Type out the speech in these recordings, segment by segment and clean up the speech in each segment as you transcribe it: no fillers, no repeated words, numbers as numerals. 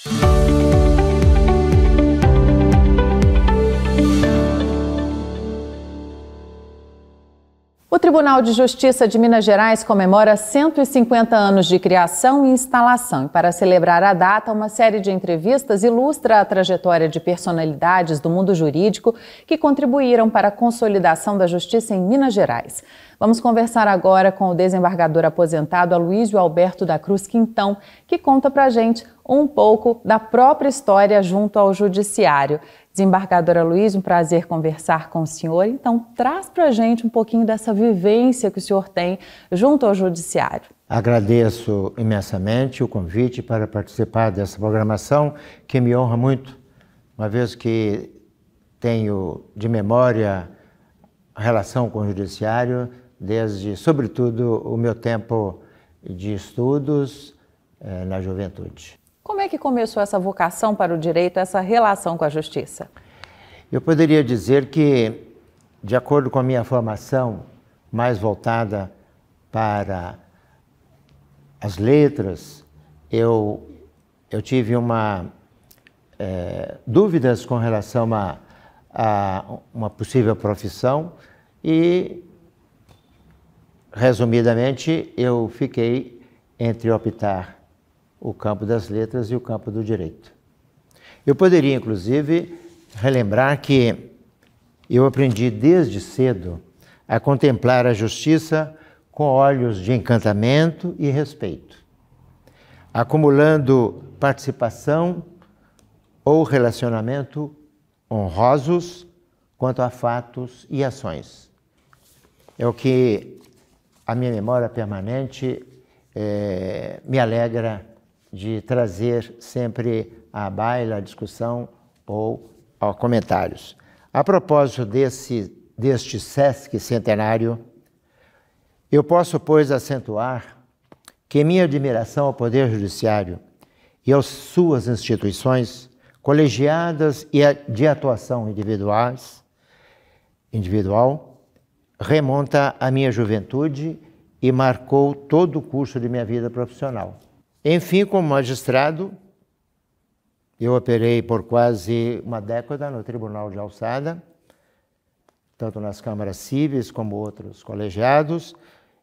O Tribunal de Justiça de Minas Gerais comemora 150 anos de criação e instalação. E para celebrar a data, uma série de entrevistas ilustra a trajetória de personalidades do mundo jurídico que contribuíram para a consolidação da justiça em Minas Gerais. Vamos conversar agora com o desembargador aposentado Aloísio Alberto da Cruz Quintão, que conta pra gente um pouco da própria história junto ao Judiciário. Desembargador Aloísio, um prazer conversar com o senhor. Então, traz pra gente um pouquinho dessa vivência que o senhor tem junto ao Judiciário. Agradeço imensamente o convite para participar dessa programação, que me honra muito, uma vez que tenho de memória a relação com o Judiciário desde, sobretudo, o meu tempo de estudos na juventude. Como é que começou essa vocação para o direito, essa relação com a justiça? Eu poderia dizer que, de acordo com a minha formação mais voltada para as letras, eu tive dúvidas com relação a uma possível profissão e, resumidamente, eu fiquei entre optar o campo das letras e o campo do direito. Eu poderia, inclusive, relembrar que eu aprendi desde cedo a contemplar a justiça com olhos de encantamento e respeito, acumulando participação ou relacionamento honrosos quanto a fatos e ações. É o que a minha memória permanente me alegra de trazer sempre à baila, à discussão ou a comentários. A propósito deste SESC centenário, eu posso, pois, acentuar que minha admiração ao Poder Judiciário e às suas instituições colegiadas e de atuação individual remonta à minha juventude e marcou todo o curso de minha vida profissional. Enfim, como magistrado, eu operei por quase uma década no Tribunal de Alçada, tanto nas câmaras cíveis como outros colegiados,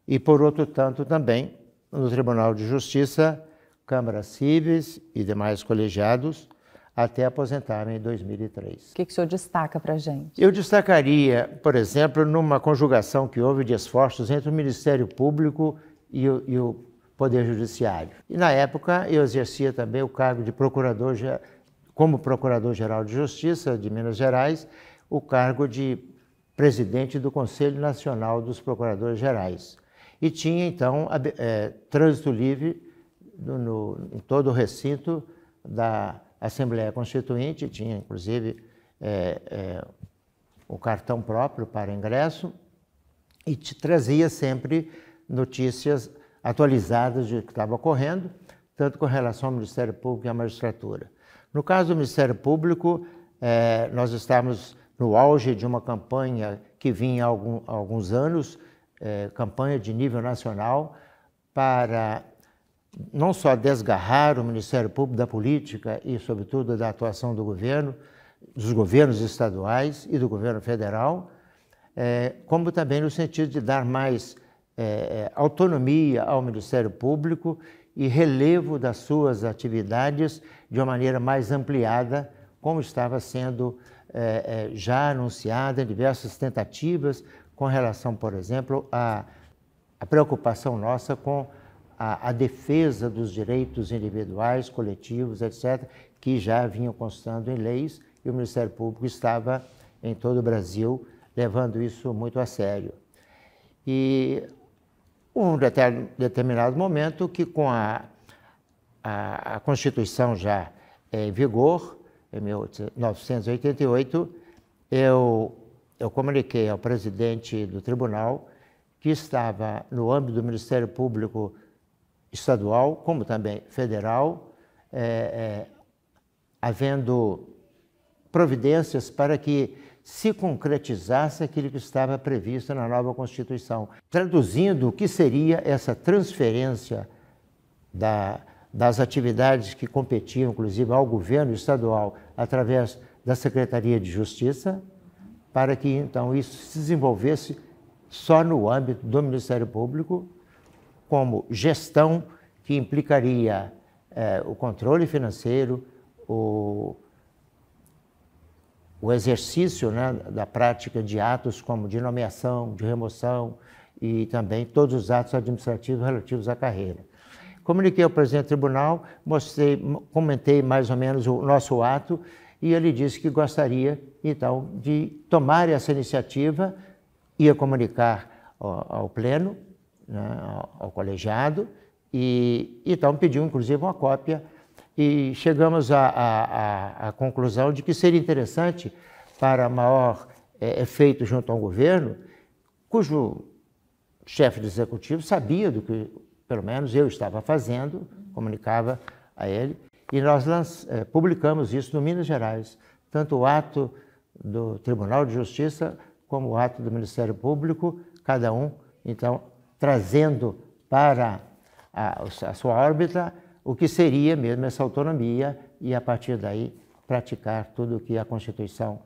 e por outro tanto também no Tribunal de Justiça, câmaras cíveis e demais colegiados, até aposentar-me em 2003. O que o senhor destaca para a gente? Eu destacaria, por exemplo, numa conjugação que houve de esforços entre o Ministério Público e o Poder Judiciário. E na época eu exercia também o cargo de como Procurador-Geral de Justiça de Minas Gerais, o cargo de presidente do Conselho Nacional dos Procuradores Gerais. E tinha então trânsito livre em todo o recinto da Assembleia Constituinte, tinha inclusive o cartão próprio para ingresso e te trazia sempre notícias atualizadas de que estava ocorrendo, tanto com relação ao Ministério Público e à magistratura. No caso do Ministério Público, nós estávamos no auge de uma campanha que vinha há alguns anos, campanha de nível nacional, para não só desgarrar o Ministério Público da política e, sobretudo, da atuação do governo, dos governos estaduais e do governo federal, como também no sentido de dar mais autonomia ao Ministério Público e relevo das suas atividades de uma maneira mais ampliada, como estava sendo já anunciada em diversas tentativas com relação, por exemplo, à preocupação nossa com a defesa dos direitos individuais, coletivos, etc., que já vinham constando em leis, e o Ministério Público estava em todo o Brasil levando isso muito a sério. E um determinado momento que, com a Constituição já em vigor, em 1988, eu comuniquei ao presidente do tribunal que estava no âmbito do Ministério Público estadual, como também federal, havendo providências para que se concretizasse aquilo que estava previsto na nova Constituição, traduzindo o que seria essa transferência das atividades que competiam, inclusive, ao governo estadual, através da Secretaria de Justiça, para que, então, isso se desenvolvesse só no âmbito do Ministério Público, como gestão que implicaria o controle financeiro, o exercício, né, da prática de atos como de nomeação, de remoção e também todos os atos administrativos relativos à carreira. Comuniquei ao presidente do tribunal, comentei mais ou menos o nosso ato e ele disse que gostaria, então, de tomar essa iniciativa, ia comunicar ao pleno, né, ao colegiado, e então pediu, inclusive, uma cópia. E chegamos à conclusão de que seria interessante para maior efeito junto ao governo, cujo chefe de executivo sabia do que, pelo menos, eu estava fazendo, comunicava a ele, e nós publicamos isso no Minas Gerais, tanto o ato do Tribunal de Justiça como o ato do Ministério Público, cada um, então, trazendo para a sua órbita o que seria mesmo essa autonomia e, a partir daí, praticar tudo o que a Constituição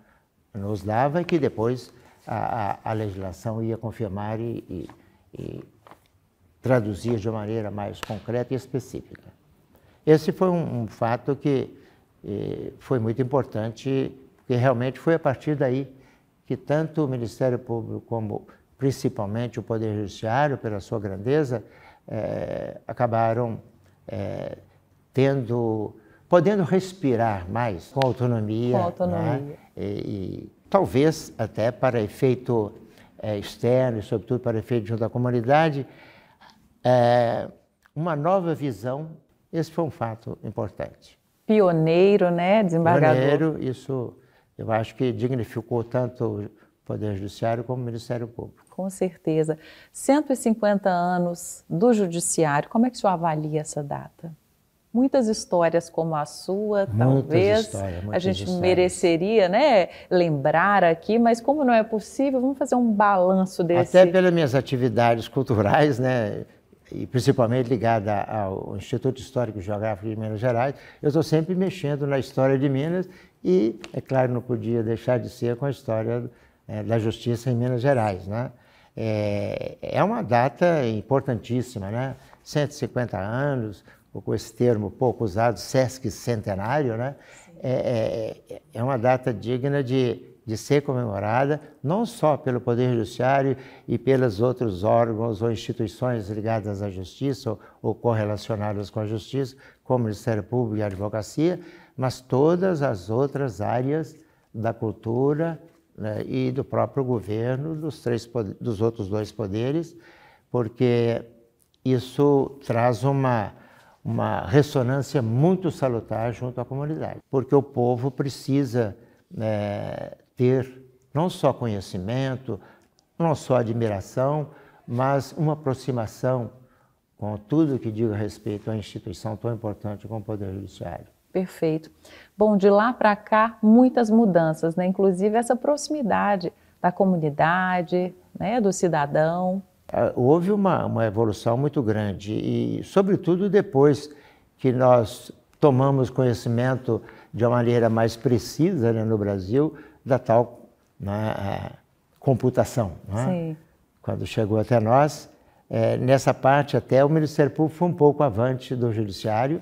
nos dava e que depois a legislação ia confirmar e traduzir de uma maneira mais concreta e específica. Esse foi um fato que foi muito importante, porque realmente foi a partir daí que tanto o Ministério Público como, principalmente, o Poder Judiciário, pela sua grandeza, acabaram podendo respirar mais com autonomia. Com autonomia. Né? E talvez até para efeito externo e, sobretudo, para efeito junto à comunidade, uma nova visão. Esse foi um fato importante. Pioneiro, né, desembargador? Pioneiro, isso eu acho que dignificou tanto o Poder Judiciário como o Ministério Público. Com certeza. 150 anos do Judiciário, como é que o senhor avalia essa data? Muitas histórias como a sua, talvez a gente mereceria, né, lembrar aqui, mas como não é possível, vamos fazer um balanço desse. Até pelas minhas atividades culturais, né, e principalmente ligada ao Instituto Histórico e Geográfico de Minas Gerais, eu estou sempre mexendo na história de Minas e, é claro, não podia deixar de ser com a história da justiça em Minas Gerais, né? É uma data importantíssima, né? 150 anos, com esse termo pouco usado, Sesc Centenário, né? É uma data digna de ser comemorada, não só pelo Poder Judiciário e pelos outros órgãos ou instituições ligadas à Justiça ou correlacionadas com a Justiça, como o Ministério Público e a Advocacia, mas todas as outras áreas da cultura, né, e do próprio governo, dos outros dois poderes, porque isso traz uma ressonância muito salutar junto à comunidade, porque o povo precisa ter não só conhecimento, não só admiração, mas uma aproximação com tudo que diga respeito à instituição tão importante como o Poder Judiciário. Perfeito. Bom, de lá para cá, muitas mudanças, né? Inclusive essa proximidade da comunidade, né? Do cidadão. Houve uma evolução muito grande e, sobretudo, depois que nós tomamos conhecimento de uma maneira mais precisa, né, no Brasil, da tal, né, computação. Né? Sim. Quando chegou até nós, nessa parte até o Ministério Público foi um pouco avante do Judiciário.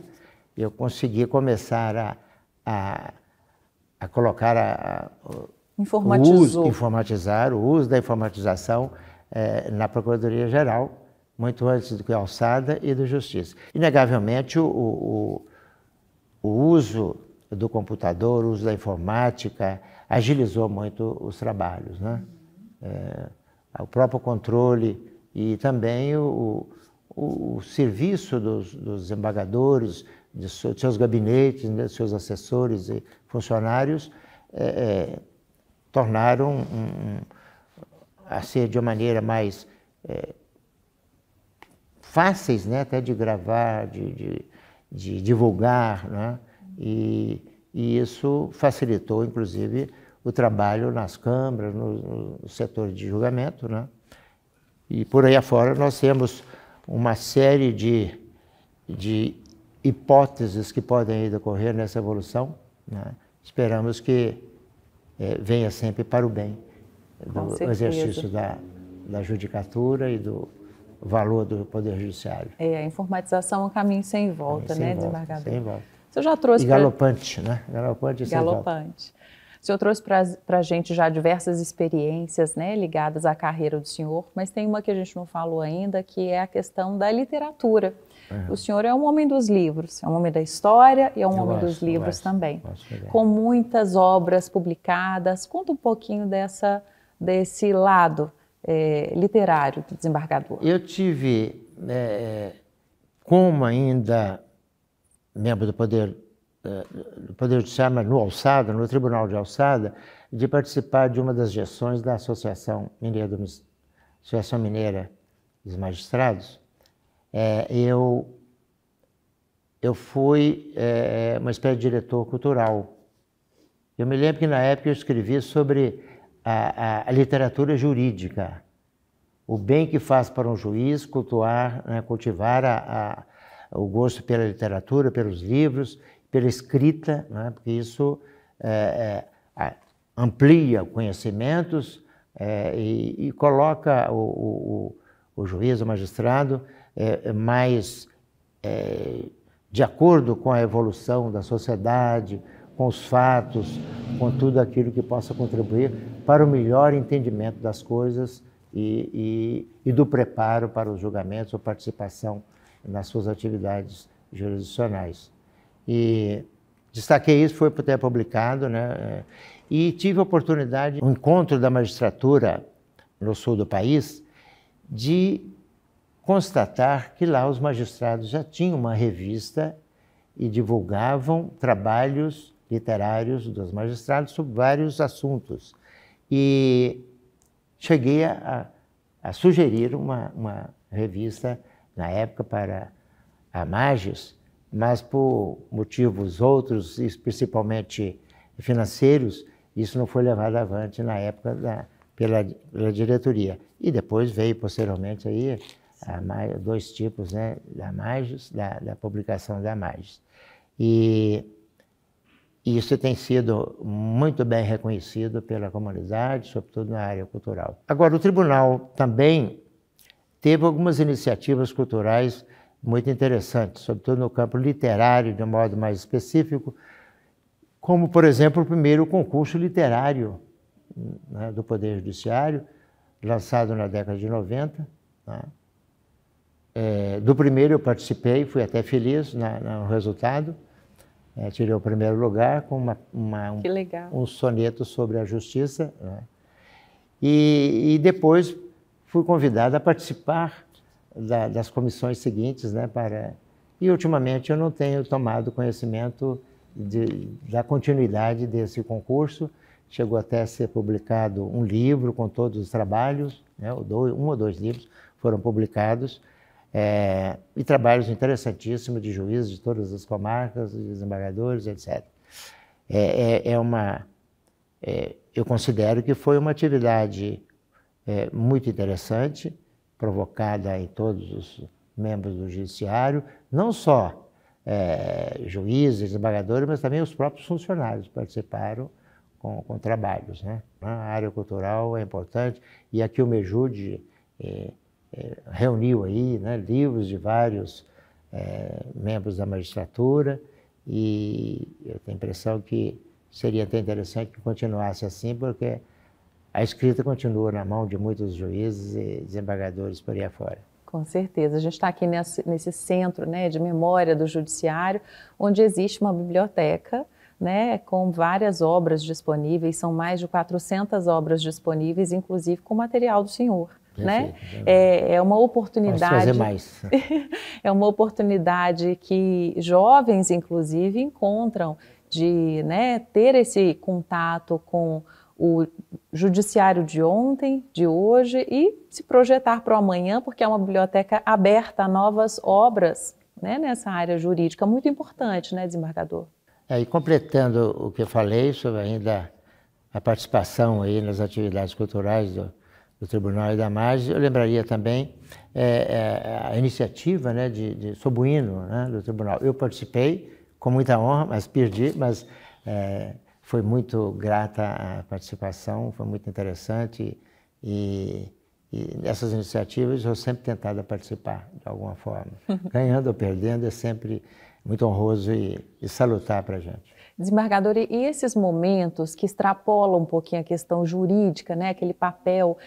Eu consegui começar a colocar informatizar o uso da informatização na Procuradoria-Geral, muito antes do que a Alçada e do Justiça. Inegavelmente, o uso do computador, o uso da informática, agilizou muito os trabalhos, né? O próprio controle e também o serviço dos desembargadores, de seus gabinetes, de seus assessores e funcionários, tornaram a ser de uma maneira mais fáceis, né, até de gravar, de divulgar, né? E isso facilitou, inclusive, o trabalho nas câmaras, no setor de julgamento, né? E por aí afora nós temos uma série de hipóteses que podem decorrer nessa evolução, né? Esperamos que venha sempre para o bem do exercício da judicatura e do valor do Poder Judiciário. A informatização é um caminho sem volta, né, desembargador? Sem volta. O senhor já trouxe... E galopante, né? Galopante e sem volta. Galopante. O senhor trouxe para a gente já diversas experiências, né, ligadas à carreira do senhor, mas tem uma que a gente não falou ainda, que é a questão da literatura. O senhor é um homem dos livros, é um homem da história e é um homem dos livros também. Com muitas obras publicadas. Conta um pouquinho desse lado literário do desembargador. Eu tive, como ainda membro do Poder Judiciário, mas no Tribunal de Alçada, de participar de uma das gestões da Associação Mineira dos Magistrados. Eu fui uma espécie de diretor cultural. Eu me lembro que na época eu escrevi sobre a literatura jurídica, o bem que faz para um juiz cultivar o gosto pela literatura, pelos livros, pela escrita, né? Porque isso amplia conhecimentos e coloca o juiz, o magistrado, mais de acordo com a evolução da sociedade, com os fatos, com tudo aquilo que possa contribuir para o melhor entendimento das coisas e do preparo para os julgamentos ou participação nas suas atividades jurisdicionais. E destaquei isso, foi até publicado, né? E tive a oportunidade, no encontro da magistratura no sul do país, de constatar que lá os magistrados já tinham uma revista e divulgavam trabalhos literários dos magistrados sobre vários assuntos. E cheguei a sugerir uma revista, na época, para a Magis, mas por motivos outros, e principalmente financeiros, isso não foi levado avante na época pela diretoria. E depois veio, posteriormente, aí, dois tipos, né, da Magis, da publicação da Magis. E isso tem sido muito bem reconhecido pela comunidade, sobretudo na área cultural. Agora, o tribunal também teve algumas iniciativas culturais muito interessantes, sobretudo no campo literário, de um modo mais específico, como, por exemplo, o primeiro concurso literário, né, do Poder Judiciário, lançado na década de 90. Né? Do primeiro eu participei, fui até feliz no resultado. Tirei o primeiro lugar com um soneto sobre a justiça. Né? E depois fui convidado a participar das comissões seguintes, né, e ultimamente eu não tenho tomado conhecimento da continuidade desse concurso. Chegou até a ser publicado um livro com todos os trabalhos, né, um ou dois livros foram publicados, e trabalhos interessantíssimos de juízes de todas as comarcas, de desembargadores, etc. Eu considero que foi uma atividade muito interessante, provocada em todos os membros do Judiciário, não só juízes, desembargadores, mas também os próprios funcionários participaram com trabalhos, né? A área cultural é importante, e aqui o MEJUD reuniu aí, né, livros de vários membros da magistratura, e eu tenho a impressão que seria até interessante que continuasse assim, porque a escrita continua na mão de muitos juízes e desembargadores por aí afora. Com certeza. A gente está aqui nesse centro, né, de memória do Judiciário, onde existe uma biblioteca, né, com várias obras disponíveis, são mais de 400 obras disponíveis, inclusive com material do senhor. Né? É uma oportunidade. Posso fazer mais. É uma oportunidade que jovens, inclusive, encontram de, né, ter esse contato com o judiciário de ontem, de hoje, e se projetar para o amanhã, porque é uma biblioteca aberta a novas obras, né, nessa área jurídica, muito importante, né, desembargador? E completando o que eu falei sobre ainda a participação aí nas atividades culturais do Tribunal e da Margem. Eu lembraria também a iniciativa, né, sob o hino, né, do Tribunal. Eu participei com muita honra, mas perdi, mas foi muito grata a participação, foi muito interessante e nessas iniciativas eu sempre tentado participar de alguma forma. Ganhando ou perdendo é sempre muito honroso e salutar para a gente. Desembargador, e esses momentos que extrapolam um pouquinho a questão jurídica, né, aquele papel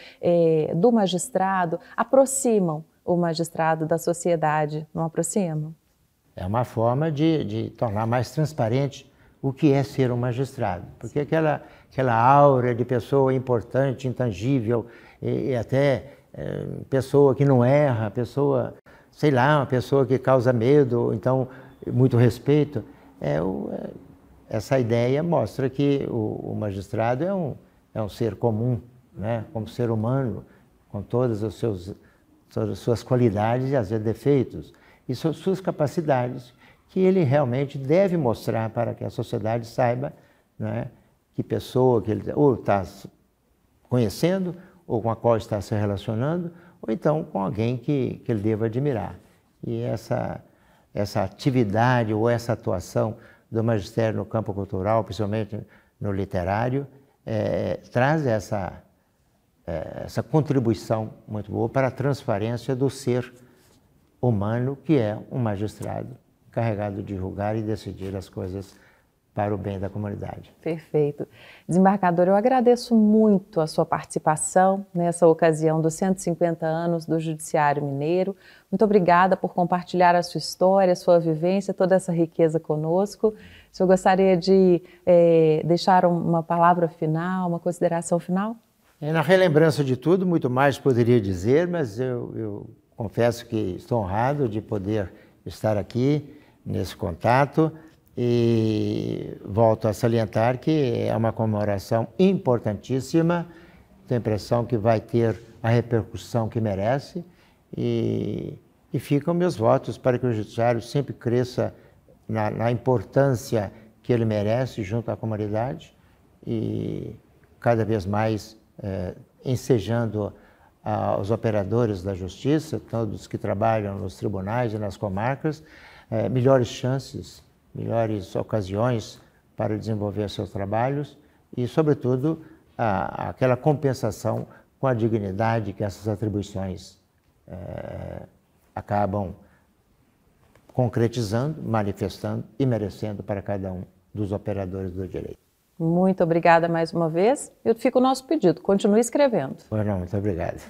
do magistrado, aproximam o magistrado da sociedade, não aproximam? É uma forma de tornar mais transparente o que é ser um magistrado, porque aquela aura de pessoa importante, intangível, e até pessoa que não erra, pessoa, sei lá, uma pessoa que causa medo, então muito respeito, essa ideia mostra que o magistrado é um ser comum, né? Como ser humano, com todas as suas qualidades e às vezes defeitos, e suas capacidades, que ele realmente deve mostrar para que a sociedade saiba, né, que pessoa que ele ou está conhecendo, ou com a qual está se relacionando, ou então com alguém que ele deva admirar. E essa atividade ou essa atuação do magistério no campo cultural, principalmente no literário, traz essa contribuição muito boa para a transparência do ser humano, que é um magistrado encarregado de julgar e decidir as coisas para o bem da comunidade. Perfeito. Desembargador, eu agradeço muito a sua participação nessa ocasião dos 150 anos do Judiciário Mineiro. Muito obrigada por compartilhar a sua história, a sua vivência, toda essa riqueza conosco. O senhor gostaria de deixar uma palavra final, uma consideração final? Na relembrança de tudo, muito mais poderia dizer, mas eu confesso que estou honrado de poder estar aqui nesse contato. E volto a salientar que é uma comemoração importantíssima, tenho a impressão que vai ter a repercussão que merece e ficam meus votos para que o Judiciário sempre cresça na importância que ele merece junto à comunidade e cada vez mais ensejando aos operadores da justiça, todos que trabalham nos tribunais e nas comarcas, melhores chances, melhores ocasiões para desenvolver seus trabalhos e, sobretudo, aquela compensação com a dignidade que essas atribuições acabam concretizando, manifestando e merecendo para cada um dos operadores do direito. Muito obrigada mais uma vez. Eu fico o nosso pedido, continue escrevendo. Pois não, muito obrigado.